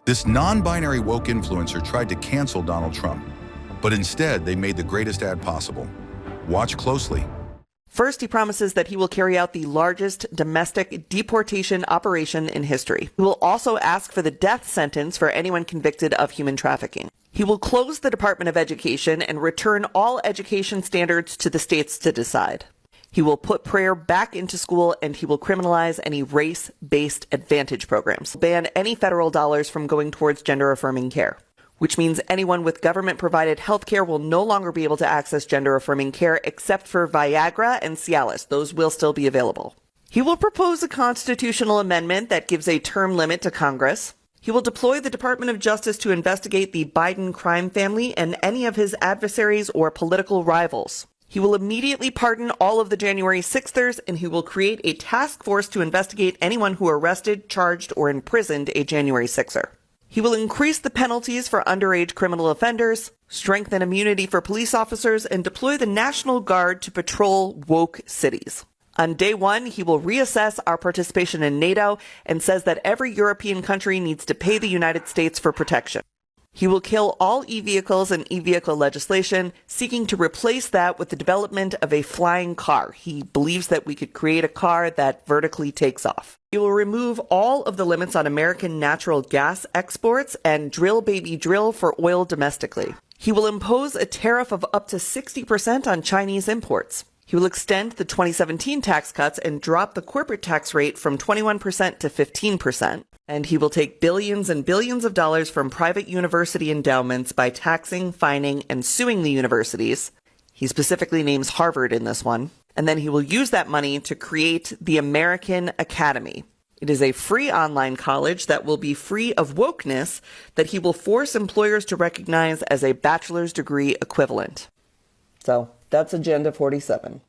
This non-binary woke influencer tried to cancel Donald Trump, but instead they made the greatest ad possible. Watch closely. First, he promises that he will carry out the largest domestic deportation operation in history. He will also ask for the death sentence for anyone convicted of human trafficking. He will close the Department of Education and return all education standards to the states to decide. He will put prayer back into school, and he will criminalize any race-based advantage programs. Ban any federal dollars from going towards gender-affirming care, which means anyone with government-provided health care will no longer be able to access gender-affirming care except for Viagra and Cialis. Those will still be available. He will propose a constitutional amendment that gives a term limit to Congress. He will deploy the Department of Justice to investigate the Biden crime family and any of his adversaries or political rivals. He will immediately pardon all of the January 6thers, and he will create a task force to investigate anyone who arrested, charged, or imprisoned a January 6er. He will increase the penalties for underage criminal offenders, strengthen immunity for police officers, and deploy the National Guard to patrol woke cities. On day one, he will reassess our participation in NATO and says that every European country needs to pay the United States for protection. He will kill all e-vehicles and e-vehicle legislation, seeking to replace that with the development of a flying car. He believes that we could create a car that vertically takes off. He will remove all of the limits on American natural gas exports and drill baby drill for oil domestically. He will impose a tariff of up to 60% on Chinese imports. He will extend the 2017 tax cuts and drop the corporate tax rate from 21% to 15%. And he will take billions and billions of dollars from private university endowments by taxing, fining, and suing the universities. He specifically names Harvard in this one. And then he will use that money to create the American Academy. It is a free online college that will be free of wokeness that he will force employers to recognize as a bachelor's degree equivalent. So that's Agenda 47.